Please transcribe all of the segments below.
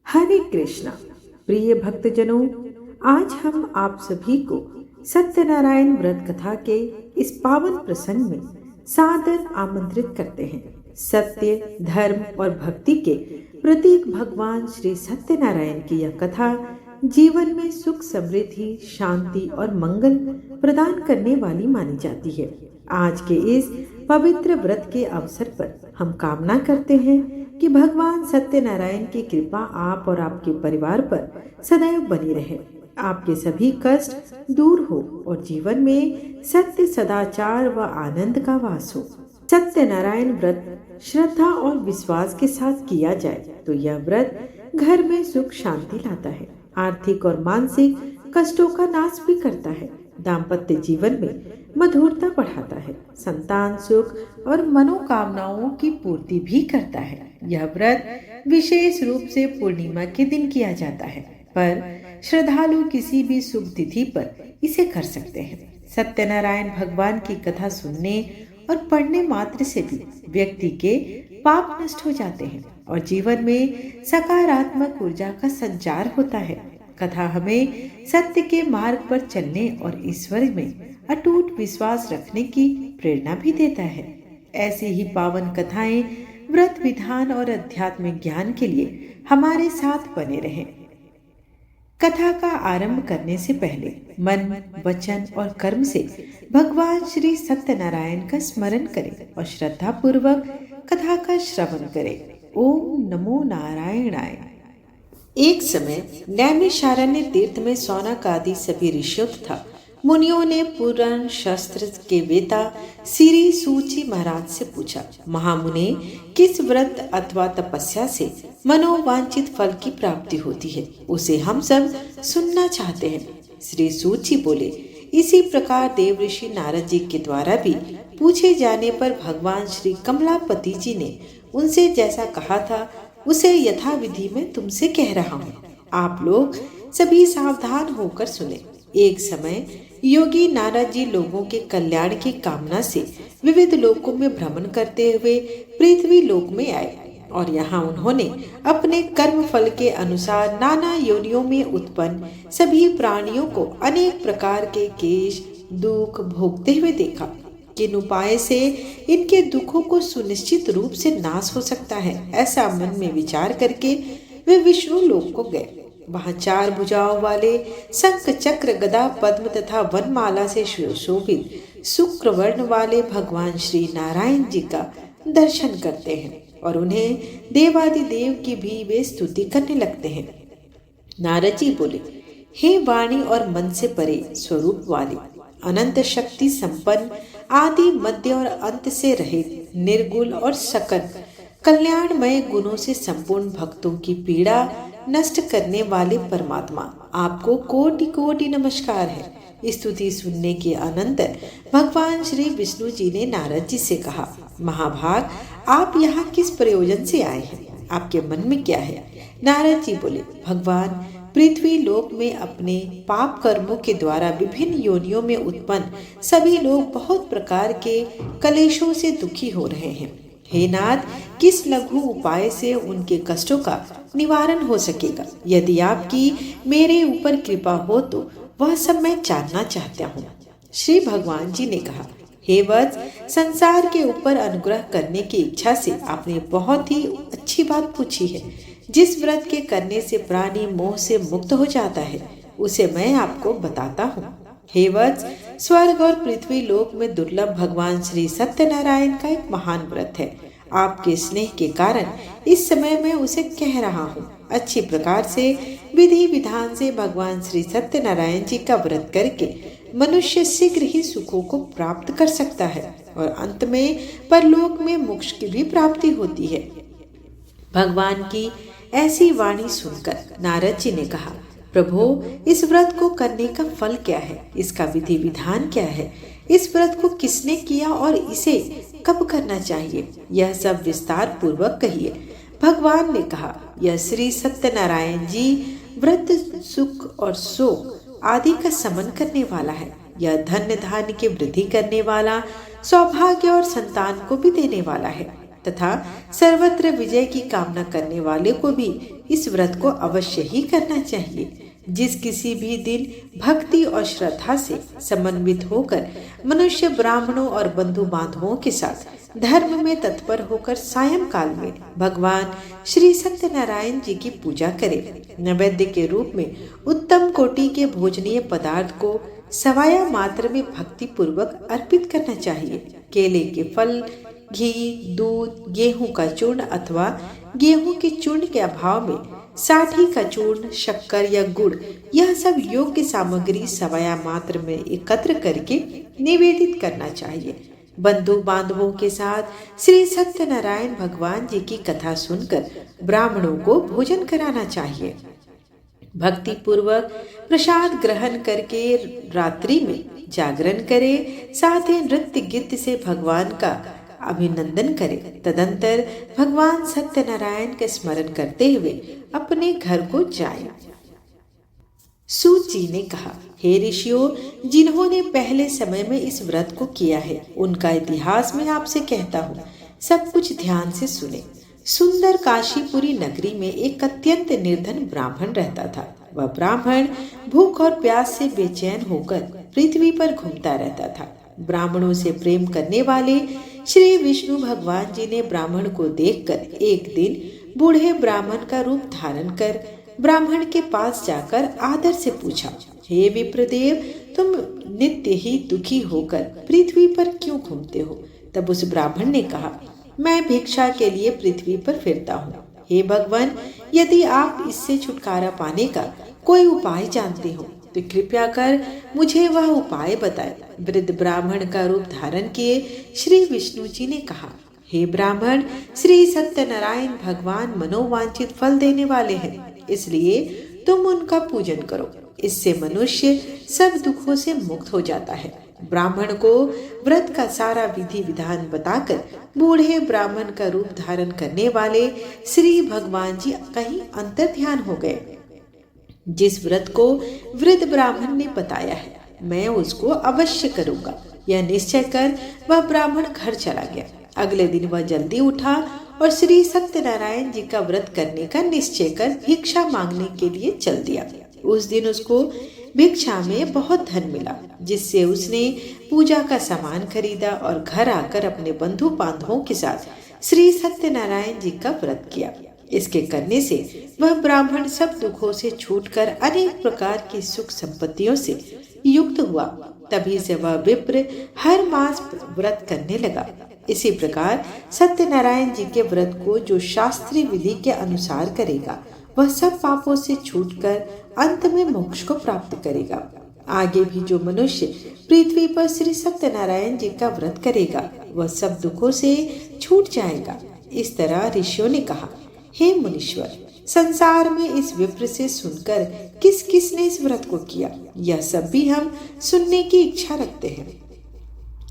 हरे कृष्णा। प्रिय भक्तजनों, आज हम आप सभी को सत्यनारायण व्रत कथा के इस पावन प्रसंग में सादर आमंत्रित करते हैं। सत्य, धर्म और भक्ति के प्रतीक भगवान श्री सत्यनारायण की यह कथा जीवन में सुख, समृद्धि, शांति और मंगल प्रदान करने वाली मानी जाती है। आज के इस पवित्र व्रत के अवसर पर हम कामना करते हैं कि भगवान सत्यनारायण की कृपा आप और आपके परिवार पर सदैव बनी रहे, आपके सभी कष्ट दूर हो और जीवन में सत्य, सदाचार व आनंद का वास हो। सत्यनारायण व्रत श्रद्धा और विश्वास के साथ किया जाए तो यह व्रत घर में सुख शांति लाता है, आर्थिक और मानसिक कष्टों का नाश भी करता है, दाम्पत्य जीवन में मधुरता बढ़ाता है, संतान सुख और मनोकामनाओं की पूर्ति भी करता है। यह व्रत विशेष रूप से पूर्णिमा के दिन किया जाता है, पर श्रद्धालु किसी भी शुभ तिथि पर इसे कर सकते हैं। सत्यनारायण भगवान की कथा सुनने और पढ़ने मात्र से भी व्यक्ति के पाप नष्ट हो जाते हैं और जीवन में सकारात्मक ऊर्जा का संचार होता है। कथा हमें सत्य के मार्ग पर चलने और ईश्वर में अटूट विश्वास रखने की प्रेरणा भी देता है। ऐसी ही पावन कथाएं व्रत विधान और आध्यात्मिक ज्ञान के लिए हमारे साथ बने रहें। कथा का आरंभ करने से पहले मन, वचन और कर्म से भगवान श्री सत्यनारायण का स्मरण करें और श्रद्धा पूर्वक कथा का श्रवण करें। ओम नमो नारायणाय। एक समय नैमिषारण्य तीर्थ में शौनक आदि सभी ऋषियों तथा मुनियों ने पुराण शास्त्र के वेता श्री सूची महाराज से पूछा, महामुने, किस व्रत अथवा तपस्या से मनोवांछित फल की प्राप्ति होती है? उसे हम सब सुनना चाहते हैं। श्री सूची बोले, इसी प्रकार देव ऋषि नारद जी के द्वारा भी पूछे जाने पर भगवान श्री कमलापति जी ने उनसे जैसा कहा था उसे यथाविधि में तुमसे कह रहा हूँ। आप लोग सभी सावधान होकर सुने। एक समय योगी नारद जी लोगों के कल्याण की कामना से विविध लोकों में भ्रमण करते हुए पृथ्वी लोक में आए और यहाँ उन्होंने अपने कर्म फल के अनुसार नाना योनियों में उत्पन्न सभी प्राणियों को अनेक प्रकार के क्लेश, दुख भोगते हुए देखा। किन उपाय से इनके दुखों को सुनिश्चित रूप से नाश हो सकता है, ऐसा मन में विचार करके वे विष्णु लोक को गए। वहां 4 भुजाओं वाले शंख, चक्र, गदा, पद्म तथा वनमाला से सुशोभित शुक्र वर्ण वाले भगवान श्री नारायण जी का दर्शन करते हैं और उन्हें देवादिदेव की भी वे स्तुति करने लगते हैं। नारद जी बोले, हे वाणी और मन से परे स्वरूप वाली, अनंत शक्ति संपन्न, आदि मध्य और अंत से रहित, निर्गुण और सकल कल्याणमय गुणों से संपूर्ण भक्तों की पीड़ा नष्ट करने वाले परमात्मा, आपको कोटि कोटि नमस्कार है। स्तुति सुनने के अनंतर भगवान श्री विष्णु जी ने नारद जी से कहा, महाभाग, आप यहाँ किस प्रयोजन से आए हैं? आपके मन में क्या है? नारद जी बोले, भगवान, पृथ्वी लोक में अपने पाप कर्मों के द्वारा विभिन्न योनियों में उत्पन्न सभी लोग बहुत प्रकार के कलेशों से दुखी हो रहे हैं। हे नाथ, किस लघु उपाय से उनके कष्टों का निवारण हो सकेगा? यदि आपकी मेरे ऊपर कृपा हो तो वह सब मैं जानना चाहता हूँ। श्री भगवान जी ने कहा, हे वत्स, संसार के ऊपर अनुग्रह करने की इच्छा से आपने बहुत ही अच्छी बात पूछी है। जिस व्रत के करने से प्राणी मोह से मुक्त हो जाता है उसे मैं आपको बताता हूँ। हे वत्स, स्वर्ग और पृथ्वी लोक में दुर्लभ भगवान श्री सत्यनारायण का एक महान व्रत है। आपके स्नेह के कारण इस समय मैं उसे कह रहा हूँ। अच्छी प्रकार से विधि विधान से भगवान श्री सत्यनारायण जी का व्रत करके मनुष्य शीघ्र ही सुखों को प्राप्त कर सकता है और अंत में परलोक में मोक्ष की भी प्राप्ति होती है। भगवान की ऐसी वाणी सुनकर नारद जी ने कहा, प्रभु, इस व्रत को करने का फल क्या है? इसका विधि विधान क्या है? इस व्रत को किसने किया और इसे कब करना चाहिए? यह सब विस्तार पूर्वक कहिए। भगवान ने कहा, यह श्री सत्यनारायण जी व्रत सुख और शोक आदि का समन करने वाला है। यह धन्य धान्य की वृद्धि करने वाला, सौभाग्य और संतान को भी देने वाला है तथा सर्वत्र विजय की कामना करने वाले को भी इस व्रत को अवश्य ही करना चाहिए। जिस किसी भी दिन भक्ति और श्रद्धा से समन्वित होकर मनुष्य ब्राह्मणों और बंधु बांधवों के साथ धर्म में तत्पर होकर सायंकाल में भगवान श्री सत्यनारायण जी की पूजा करे, नैवेद्य के रूप में उत्तम कोटि के भोजनीय पदार्थ को सवाया मात्र में भक्ति पूर्वक अर्पित करना चाहिए। केले के फल, घी, दूध, गेहूं का चूर्ण अथवा गेहूं के चूर्ण के अभाव में साठी का चूर्ण, शक्कर या गुड़, यह सब योग्य सामग्री सवाया मात्र में एकत्र करके निवेदित करना चाहिए। बंधु बांधवों के साथ श्री सत्यनारायण भगवान जी की कथा सुनकर ब्राह्मणों को भोजन कराना चाहिए। भक्ति पूर्वक प्रसाद ग्रहण करके रात्रि में जागरण करे, साथ ही नृत्य गीत से भगवान का अभिनंदन करें। तदंतर भगवान सत्यनारायण के स्मरण करते हुए अपने घर को जाएं। सूत जी ने कहा, हे ऋषियों, जिन्होंने पहले समय में इस व्रत को किया है उनका इतिहास मैं आपसे कहता हूँ, सब कुछ ध्यान से सुने। सुंदर काशीपुरी नगरी में एक अत्यंत निर्धन ब्राह्मण रहता था। वह ब्राह्मण भूख और प्यास से बेचैन होकर पृथ्वी पर घूमता रहता था। ब्राह्मणों से प्रेम करने वाले श्री विष्णु भगवान जी ने ब्राह्मण को देखकर एक दिन बूढ़े ब्राह्मण का रूप धारण कर ब्राह्मण के पास जाकर आदर से पूछा, हे विप्रदेव, तुम नित्य ही दुखी होकर पृथ्वी पर क्यों घूमते हो? तब उस ब्राह्मण ने कहा, मैं भिक्षा के लिए पृथ्वी पर फिरता हूँ। हे भगवान, यदि आप इससे छुटकारा पाने का कोई उपाय जानते हो तो कृपया कर मुझे वह उपाय बताए। वृद्ध ब्राह्मण का रूप धारण किए श्री विष्णु जी ने कहा, हे ब्राह्मण, श्री सत्यनारायण भगवान मनोवांछित फल देने वाले हैं, इसलिए तुम उनका पूजन करो। इससे मनुष्य सब दुखों से मुक्त हो जाता है। ब्राह्मण को व्रत का सारा विधि विधान बताकर बूढ़े ब्राह्मण का रूप धारण करने वाले श्री भगवान जी कहीं अंतर ध्यान हो गए। जिस व्रत को वृद्ध ब्राह्मण ने बताया है मैं उसको अवश्य करूंगा, यह निश्चय कर वह ब्राह्मण घर चला गया। अगले दिन वह जल्दी उठा और श्री सत्यनारायण जी का व्रत करने का निश्चय कर भिक्षा मांगने के लिए चल दिया। उस दिन उसको भिक्षा में बहुत धन मिला, जिससे उसने पूजा का सामान खरीदा और घर आकर अपने बंधु बांधवों के साथ श्री सत्यनारायण जी का व्रत किया। इसके करने से वह ब्राह्मण सब दुखों से छूटकर अनेक प्रकार की सुख संपत्तियों से युक्त हुआ। तभी से वह विप्र हर मास व्रत करने लगा। इसी प्रकार सत्यनारायण जी के व्रत को जो शास्त्रीय विधि के अनुसार करेगा वह सब पापों से छूटकर अंत में मोक्ष को प्राप्त करेगा। आगे भी जो मनुष्य पृथ्वी पर श्री सत्यनारायण जी का व्रत करेगा वह सब दुखों से छूट जाएगा। इस तरह ऋषियों ने कहा, हे मुनीश्वर, संसार में इस विप्र से सुनकर किस किस ने इस व्रत को किया, यह सब भी हम सुनने की इच्छा रखते हैं।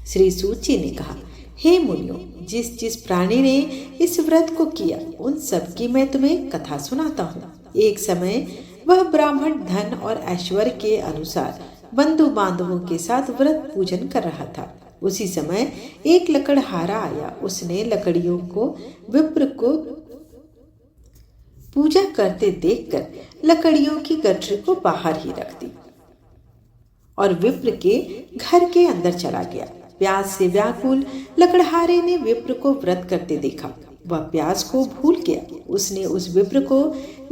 श्री सूत जी ने कहा, हे मुनियों, जिस जिस प्राणी ने इस व्रत को किया उन सब की मैं तुम्हें कथा सुनाता हूँ। एक समय वह ब्राह्मण धन और ऐश्वर्य के अनुसार बंधु बांधवों के साथ व्रत पूजन कर रहा था। उसी समय एक लकड़हारा आया। उसने लकड़ियों को विप्र को पूजा करते देखकर लकड़ियों की गठरी को बाहर ही रख दी और विप्र के घर के अंदर चला गया। प्यास से व्याकुल लकड़हारे ने विप्र को व्रत करते देखा। वह प्यास को भूल गया। उसने उस विप्र को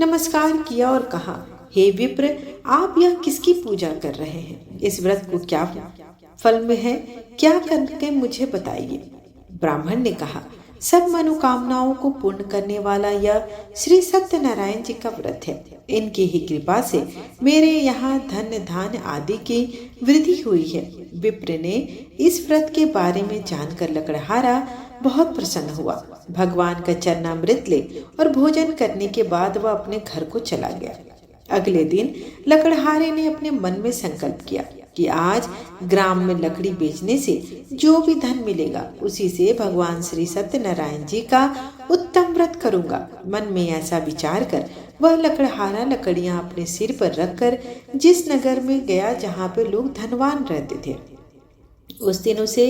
नमस्कार किया और कहा, हे विप्र, आप यह किसकी पूजा कर रहे हैं? इस व्रत को क्या फल में है, क्या करके मुझे बताइए। ब्राह्मण ने कहा, सब मनोकामनाओं को पूर्ण करने वाला यह श्री सत्यनारायण जी का व्रत है। इनकी ही कृपा से मेरे यहाँ धन धान्य आदि की वृद्धि हुई है। विप्र ने इस व्रत के बारे में जानकर लकड़हारा बहुत प्रसन्न हुआ। भगवान का चरणामृत ले और भोजन करने के बाद वह अपने घर को चला गया। अगले दिन लकड़हारे ने अपने मन में संकल्प किया कि आज ग्राम में लकड़ी बेचने से जो भी धन मिलेगा उसी से भगवान श्री सत्यनारायण जी का उत्तम व्रत करूंगा। मन में ऐसा विचार कर वह लकड़हारा लकड़ियां अपने सिर पर रखकर जिस नगर में गया जहाँ पे लोग धनवान रहते थे उस दिन उसे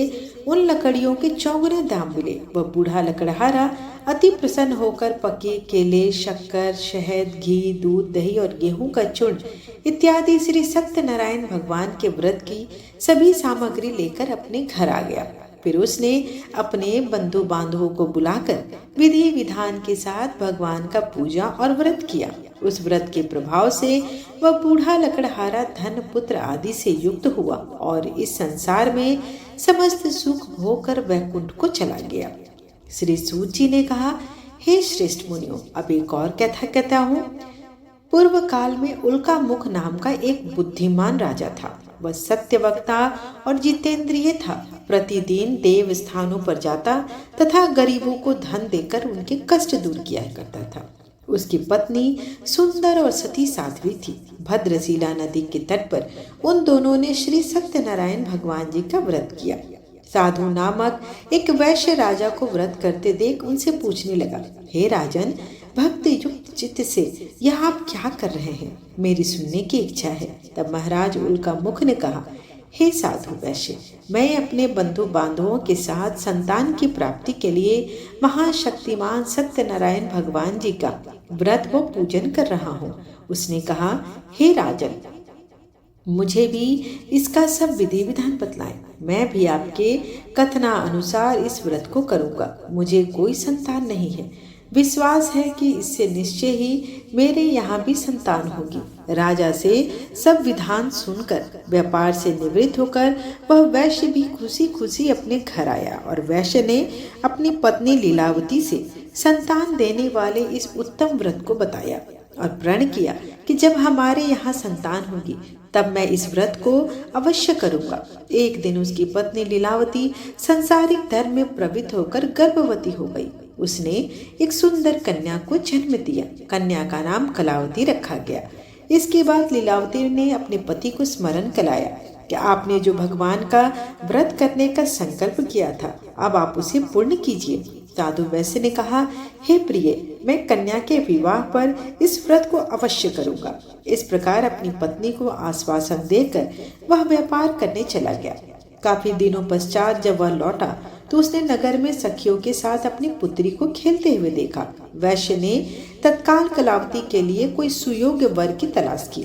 उन लकड़ियों के चौगुने दाम मिले। वह बूढ़ा लकड़हारा अति प्रसन्न होकर पके केले, शक्कर, शहद, घी, दूध, दही और गेहूं का चूर्ण इत्यादि श्री सत्यनारायण भगवान के व्रत की सभी सामग्री लेकर अपने घर आ गया। फिर उसने अपने बंधु बांधवों को बुलाकर विधि विधान के साथ भगवान का पूजा और व्रत किया। उस व्रत के प्रभाव से वह बूढ़ा लकड़हारा धन, पुत्र आदि से युक्त हुआ और इस संसार में समस्त सुख भोगकर वैकुंठ को चला गया। श्री सूत जी ने कहा, हे श्रेष्ठ मुनियों, अब एक और कथा कहता हूँ। पूर्व काल में उल्का मुख नाम का एक बुद्धिमान राजा था। वह सत्यवक्ता और जितेंद्रिय था। प्रतिदिन देव स्थानों पर जाता तथा गरीबों को धन देकर उनके कष्ट दूर किया करता था। उसकी पत्नी सुंदर और सती साध्वी थी। भद्रशिला नदी के तट पर उन दोनों ने श्री सत्यनारायण भगवान जी का व्रत किया। साधु नामक एक वैश्य राजा को व्रत करते देख उनसे पूछने लगा, हे राजन, भक्ति युक्त चित्त से यह आप क्या कर रहे हैं? मेरी सुनने की इच्छा है। तब महाराज उल्का मुख ने कहा, हे साधु वैश्य, मैं अपने बंधु बांधवों के साथ संतान की प्राप्ति के लिए महाशक्तिमान सत्यनारायण भगवान जी का व्रत व पूजन कर रहा हूँ। उसने कहा, हे राजन, मुझे भी इसका सब विधि विधान बतलाएं। मैं भी आपके कथना अनुसार इस व्रत को करूंगा। मुझे कोई संतान नहीं है। विश्वास है कि इससे निश्चय ही मेरे यहाँ भी संतान होगी। राजा से सब विधान सुनकर व्यापार से निवृत्त होकर वह वैश्य भी खुशी खुशी अपने घर आया और वैश्य ने अपनी पत्नी लीलावती से संतान देने वाले इस उत्तम व्रत को बताया और प्रण किया कि जब हमारे यहाँ संतान होगी तब मैं इस व्रत को अवश्य करूंगा। एक दिन उसकी पत्नी लीलावती संसारिक धर्म में प्रवृत्त होकर गर्भवती हो गई। उसने एक सुंदर कन्या को जन्म दिया। कन्या का नाम कलावती रखा गया। इसके बाद लीलावती ने अपने पति को स्मरण कराया कि आपने जो भगवान का व्रत करने का संकल्प किया था, अब आप उसे पूर्ण कीजिए। साधु वैश्य ने कहा, हे प्रिय, मैं कन्या के विवाह पर इस व्रत को अवश्य करूंगा। इस प्रकार अपनी पत्नी को आश्वासन देकर वह व्यापार करने चला गया। काफी दिनों पश्चात जब वह लौटा तो उसने नगर में सखियों के साथ अपनी पुत्री को खेलते हुए देखा। वैश्य ने तत्काल कलावती के लिए कोई सुयोग्य वर की तलाश की।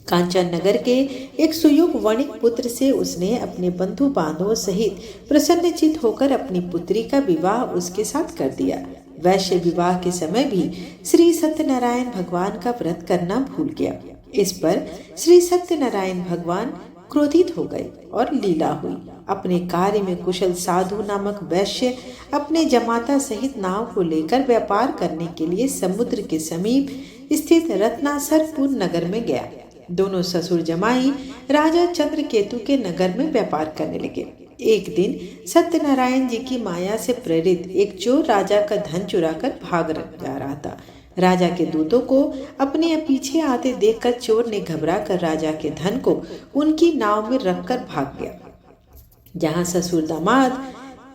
कांचन नगर के एक सुयोग वणिक पुत्र से उसने अपने बंधु बांधवों सहित प्रसन्नचित होकर अपनी पुत्री का विवाह उसके साथ कर दिया। वैश्य विवाह के समय भी श्री सत्यनारायण भगवान का व्रत करना भूल गया। इस पर श्री सत्यनारायण भगवान क्रोधित हो गए और लीला हुई। अपने कार्य में कुशल साधु नामक वैश्य अपने जमाता सहित नाव को लेकर व्यापार करने के लिए समुद्र के समीप स्थित रत्नासरपुर नगर में गया। दोनों ससुर जमाई राजा चंद्रकेतु के नगर में व्यापार करने लगे। एक दिन सत्यनारायण जी की माया से प्रेरित एक चोर राजा का धन चुराकर भाग जा रहा था। राजा के दूतों को अपने पीछे आते देखकर चोर ने घबरा कर राजा के धन को उनकी नाव में रखकर भाग गया, जहां ससुर दामाद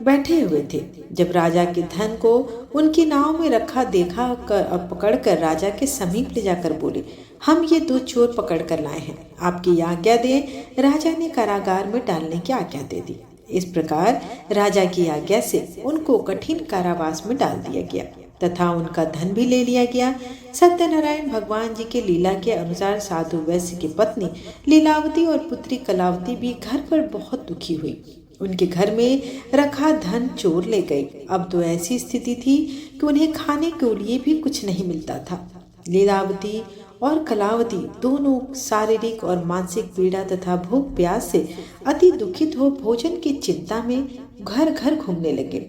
बैठे हुए थे। जब राजा के धन को उनकी नाव में रखा देखा पकड़कर राजा के समीप ले जाकर बोले, हम ये दो चोर पकड़ कर लाए हैं, आपकी आज्ञा दें। राजा ने कारागार में डालने की आज्ञा दे दी। इस प्रकार राजा की आज्ञा से उनको कठिन कारावास में डाल दिया गया तथा उनका धन भी ले लिया गया। सत्यनारायण भगवान जी के लीला के अनुसार साधु वैश्य की पत्नी लीलावती और पुत्री कलावती भी घर पर बहुत दुखी हुई। उनके घर में रखा धन चोर ले गए। अब तो ऐसी स्थिति थी कि उन्हें खाने के लिए भी कुछ नहीं मिलता था। लीलावती और कलावती दोनों शारीरिक और मानसिक पीड़ा तथा भूख प्यास से अति दुखित हो भोजन की चिंता में घर घर घूमने लगे।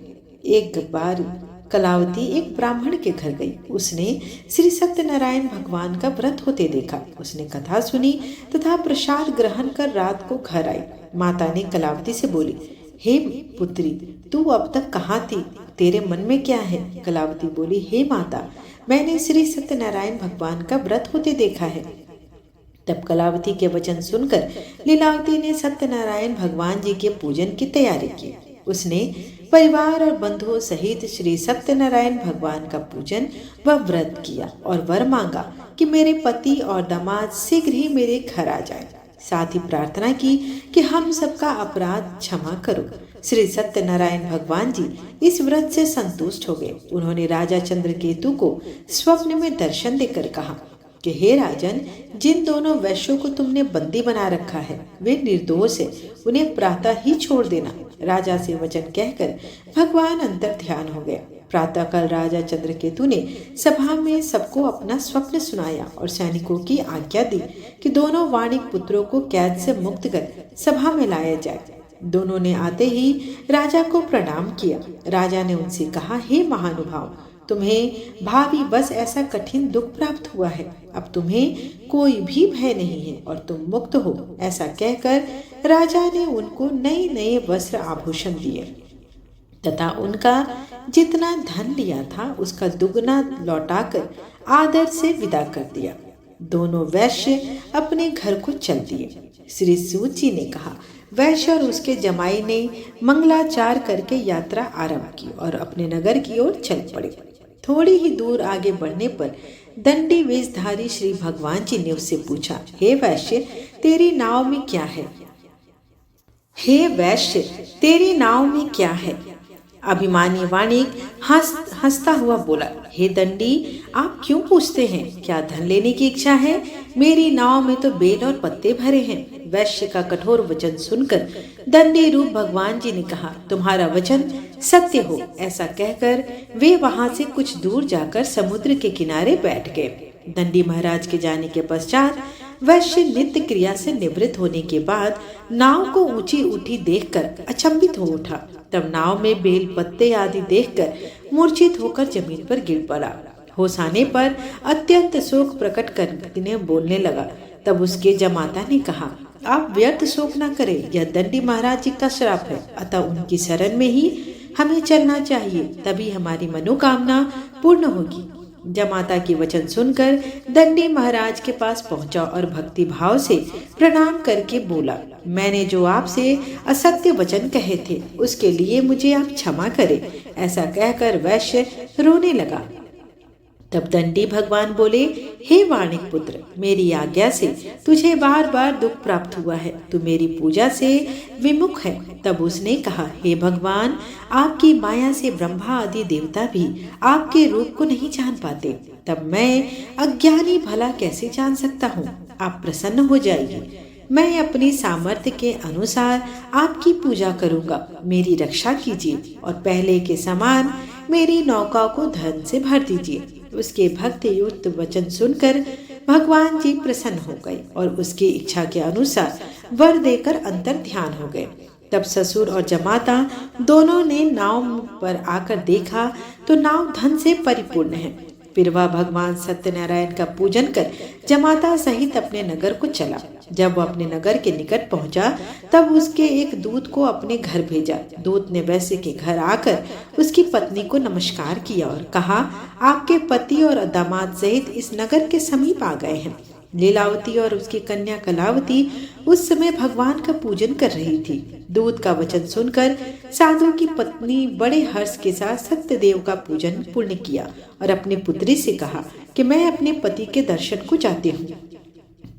एक बार कलावती एक ब्राह्मण के घर गई। उसने श्री सत्यनारायण भगवान का व्रत होते देखा। उसने कथा सुनी तथा प्रसाद ग्रहण कर रात को घर आई। माता ने कलावती से बोली, हे पुत्री, तू अब तक कहाँ थी? तेरे मन में क्या है? कलावती बोली, हे माता, मैंने श्री सत्यनारायण भगवान का व्रत होते देखा है। तब कलावती के वचन सुनकर लीलावती ने सत्यनारायण भगवान जी के पूजन की तैयारी की। उसने परिवार और बंधुओं सहित श्री सत्यनारायण भगवान का पूजन व व्रत किया और वर मांगा कि मेरे पति और दामाद शीघ्र ही मेरे घर आ जाए। साथ ही प्रार्थना की कि हम सबका अपराध क्षमा करो। श्री सत्यनारायण भगवान जी इस व्रत से संतुष्ट हो गए। उन्होंने राजा चंद्रकेतु को स्वप्न में दर्शन देकर कहा कि हे राजन, जिन दोनों वैश्यों को तुमने बंदी बना रखा है वे निर्दोष है, उन्हें प्रातः ही छोड़ देना। राजा से वचन कहकर भगवान अंतर ध्यान हो गया। प्रातःकाल राजा चंद्रकेतु ने सभा में सबको अपना स्वप्न सुनाया और सैनिकों की आज्ञा दी कि दोनों वाणिक पुत्रों को कैद से मुक्त कर सभा में लाया जाए। दोनों ने आते ही राजा को प्रणाम किया। राजा ने उनसे कहा, हे महानुभाव, तुम्हें भावी बस ऐसा कठिन दुख प्राप्त हुआ है, अब तुम्हें कोई भी भय नहीं है और तुम मुक्त हो। ऐसा कहकर राजा ने उनको नए नए वस्त्र आभूषण दिए तथा उनका जितना धन लिया था उसका दुगना लौटाकर आदर से विदा कर दिया। दोनों वैश्य अपने घर को चल दिए। श्री सूत जी ने कहा, वैश्य और उसके जमाई ने मंगलाचार करके यात्रा आरंभ की और अपने नगर की ओर चल पड़े। थोड़ी ही दूर आगे बढ़ने पर दंडी वेशधारी श्री भगवान जी ने उससे पूछा, हे वैश्य, तेरी नाव में क्या है? हे वैश्य, तेरी नाव में क्या है? अभिमानी वाणिक हंसता हुआ बोला, हे दंडी, आप क्यों पूछते हैं? क्या धन लेने की इच्छा है? मेरी नाव में तो बेल और पत्ते भरे हैं। वैश्य का कठोर वचन सुनकर दंडी रूप भगवान जी ने कहा, तुम्हारा वचन सत्य हो। ऐसा कहकर वे वहां से कुछ दूर जाकर समुद्र के किनारे बैठ गए। दंडी महाराज के जाने के पश्चात वैश्य नित्य क्रिया से निवृत्त होने के बाद नाव को ऊंची उठी देखकर अचंभित हो उठा। तब नाव में बेल पत्ते आदि देखकर मूर्छित होकर जमीन पर गिर पड़ा। होश आने पर अत्यंत शोक प्रकट करके बोलने लगा। तब उसके जमाता ने कहा, आप व्यर्थ शोक न करें, यह दंडी महाराज जी का श्राप है, अतः उनकी शरण में ही हमें चलना चाहिए, तभी हमारी मनोकामना पूर्ण होगी। जमाता की वचन सुनकर दंडी महाराज के पास पहुंचा और भक्ति भाव से प्रणाम करके बोला, मैंने जो आपसे असत्य वचन कहे थे उसके लिए मुझे आप क्षमा करें। ऐसा कहकर वैश्य रोने लगा। तब दंडी भगवान बोले, हे वाणिक पुत्र, मेरी आज्ञा से तुझे बार बार दुख प्राप्त हुआ है, तू मेरी पूजा से विमुख है। तब उसने कहा, हे भगवान, आपकी माया से ब्रह्मा आदि देवता भी आपके रूप को नहीं जान पाते, तब मैं अज्ञानी भला कैसे जान सकता हूँ? आप प्रसन्न हो जाइए, मैं अपनी सामर्थ्य के अनुसार आपकी पूजा करूंगा। मेरी रक्षा कीजिए और पहले के समान मेरी नौका को धन से भर दीजिए। उसके भक्ति युक्त वचन सुनकर भगवान जी प्रसन्न हो गए और उसकी इच्छा के अनुसार वर देकर अंतर ध्यान हो गए। तब ससुर और जमाता दोनों ने नाव पर आकर देखा तो नाव धन से परिपूर्ण है। फिर वह भगवान सत्यनारायण का पूजन कर जमाता सहित अपने नगर को चला। जब वह अपने नगर के निकट पहुंचा तब उसके एक दूत को अपने घर भेजा। दूत ने वैश्य के घर आकर उसकी पत्नी को नमस्कार किया और कहा, आपके पति और दामाद सहित इस नगर के समीप आ गए हैं। लीलावती और उसकी कन्या कलावती उस समय भगवान का पूजन कर रही थी। दूत का वचन सुनकर साधु की पत्नी बड़े हर्ष के साथ सत्यदेव का पूजन पूर्ण किया और अपनी पुत्री से कहा कि मैं अपने पति के दर्शन को चाहती हूँ,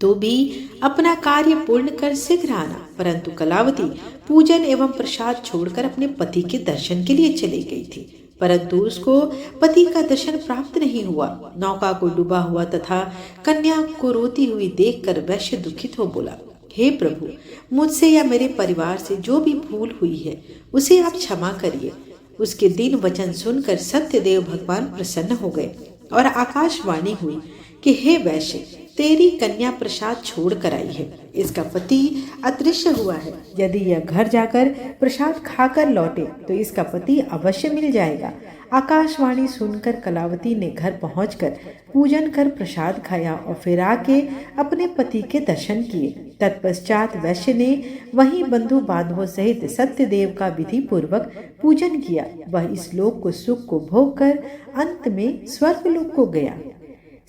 तो भी अपना कार्य पूर्ण कर शीघ्र आना। परंतु कलावती पूजन एवं प्रसाद छोड़कर अपने पति के दर्शन के लिए चली गई थी, परंतु उसको पति का दर्शन प्राप्त नहीं हुआ। नौका को डूबा हुआ तथा कन्या को रोती हुई देखकर वैश्य दुखित हो बोला, हे प्रभु, मुझसे या मेरे परिवार से जो भी भूल हुई है उसे आप क्षमा करिए। उसके दीन वचन सुनकर सत्यदेव भगवान प्रसन्न हो गए और आकाशवाणी हुई कि हे वैश्य, तेरी कन्या प्रसाद छोड़ कर आई है, इसका पति अदृश्य हुआ है। यदि यह घर जाकर प्रसाद खाकर लौटे तो इसका पति अवश्य मिल जाएगा। आकाशवाणी सुनकर कलावती ने घर पहुंचकर पूजन कर प्रसाद खाया और फिर आके अपने पति के दर्शन किए। तत्पश्चात वैश्य ने वहीं बंधु बांधवों सहित सत्यदेव का विधि पूर्वक पूजन किया। वह इस लोक को सुख को भोग कर अंत में स्वर्गलोक को गया।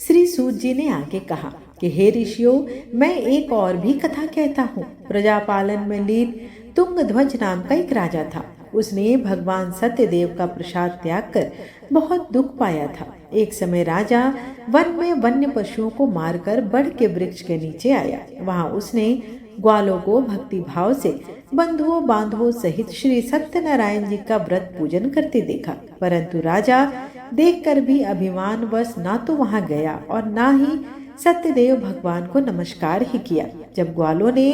श्री सूत जी ने आगे कहा कि हे ऋषियों, मैं एक और भी कथा कहता हूँ। प्रजापालन में लीन तुंगध्वज नाम का एक राजा था। उसने भगवान सत्यदेव का प्रसाद त्याग कर बहुत दुख पाया था। एक समय राजा वन में वन्य पशुओं को मारकर बड़ के वृक्ष के नीचे आया। वहां उसने ग्वालों को भक्ति भाव से बंधुओं बांधवों सहित श्री सत्यनारायण जी का व्रत पूजन करते देखा, परंतु राजा देखकर भी अभिमानवश ना तो वहां गया और ना ही सत्यदेव भगवान को नमस्कार ही किया। जब ग्वालों ने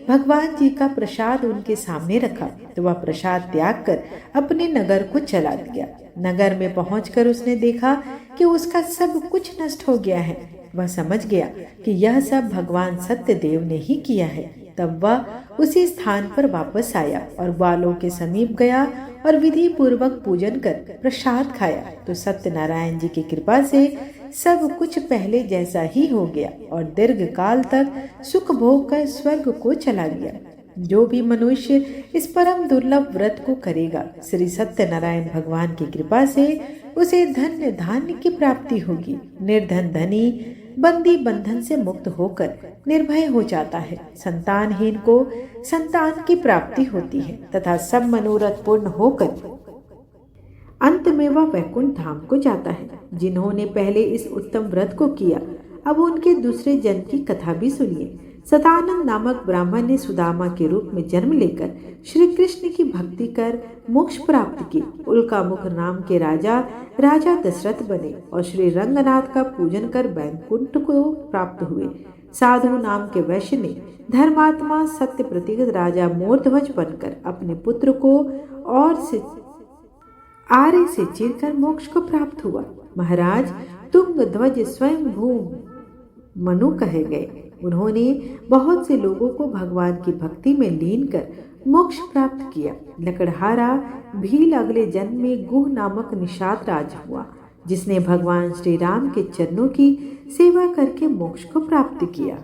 भगवान जी का प्रसाद उनके सामने रखा तो वह प्रसाद त्याग कर अपने नगर को चला गया। नगर में पहुंचकर उसने देखा कि उसका सब कुछ नष्ट हो गया है। वह समझ गया कि यह सब भगवान सत्यदेव ने ही किया है। तब वह उसी स्थान पर वापस आया और ग्वालों के समीप गया और विधि पूर्वक पूजन कर प्रसाद खाया तो सत्यनारायण जी की कृपा से सब कुछ पहले जैसा ही हो गया और दीर्घ काल तक सुख भोग कर स्वर्ग को चला गया। जो भी मनुष्य इस परम दुर्लभ व्रत को करेगा, श्री सत्यनारायण भगवान की कृपा से उसे धन्य धान्य की प्राप्ति होगी। निर्धन धनी बंदी बंधन से मुक्त होकर निर्भय हो जाता है। संतानहीन को संतान की प्राप्ति होती है तथा सब मनोरथ पूर्ण होकर अंत में वह वैकुंठ धाम को जाता है। जिन्होंने पहले इस उत्तम व्रत को किया, अब उनके दूसरे जन्म की कथा भी सुनिए। सतानंद नामक ब्राह्मण ने सुदामा के रूप में जन्म लेकर श्री कृष्ण की भक्ति कर मोक्ष प्राप्त की। उल्कामुख नाम के राजा दशरथ बने और श्री रंगनाथ का पूजन कर वैकुंठ को प्राप्त हुए। साधु नाम के वैश्य ने धर्मात्मा सत्य प्रतीक राजा मोरध्वज बनकर अपने पुत्र को और आर्य से चीरकर मोक्ष को प्राप्त हुआ। महाराज तुंग ध्वज स्वयं भू मनु कहे गए। उन्होंने बहुत से लोगों को भगवान की भक्ति में लीन कर मोक्ष प्राप्त किया। लकड़हारा भील अगले जन्म में गुह नामक निषाद राज हुआ, जिसने भगवान श्री राम के चरणों की सेवा करके मोक्ष को प्राप्त किया।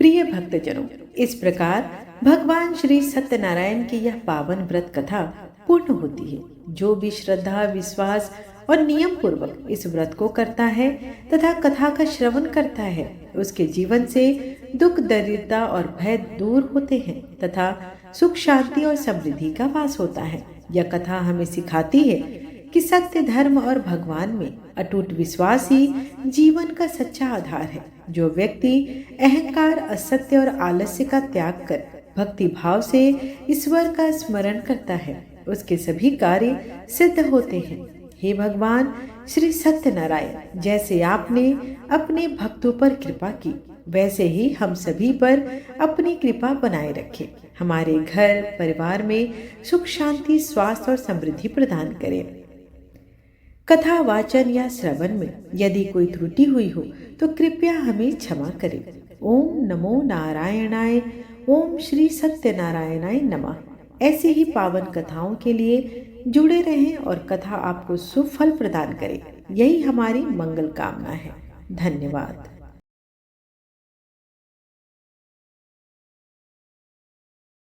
प्रिय भक्तजनों, इस प्रकार भगवान श्री सत्यनारायण की यह पावन व्रत कथा पूर्ण होती है। जो भी श्रद्धा विश्वास और नियम पूर्वक इस व्रत को करता है तथा कथा का श्रवण करता है, उसके जीवन से दुख दरिद्रता और भय दूर होते हैं तथा सुख शांति और समृद्धि का वास होता है। यह कथा हमें सिखाती है कि सत्य धर्म और भगवान में अटूट विश्वास ही जीवन का सच्चा आधार है। जो व्यक्ति अहंकार असत्य और आलस्य का त्याग कर भक्ति भाव से ईश्वर का स्मरण करता है, उसके सभी कार्य सिद्ध होते हैं। हे भगवान श्री सत्यनारायण, जैसे आपने अपने भक्तों पर कृपा की, वैसे ही हम सभी पर अपनी कृपा बनाए रखें। हमारे घर परिवार में सुख शांति स्वास्थ्य और समृद्धि प्रदान करें। कथा वाचन या श्रवण में यदि कोई त्रुटि हुई हो तो कृपया हमें क्षमा करें। ओम नमो नारायणाय। ओम श्री सत्यनारायणाय नमः। ऐसी ही पावन कथाओं के लिए जुड़े रहें और कथा आपको सुफल प्रदान करे। यही हमारी मंगल कामना है। धन्यवाद।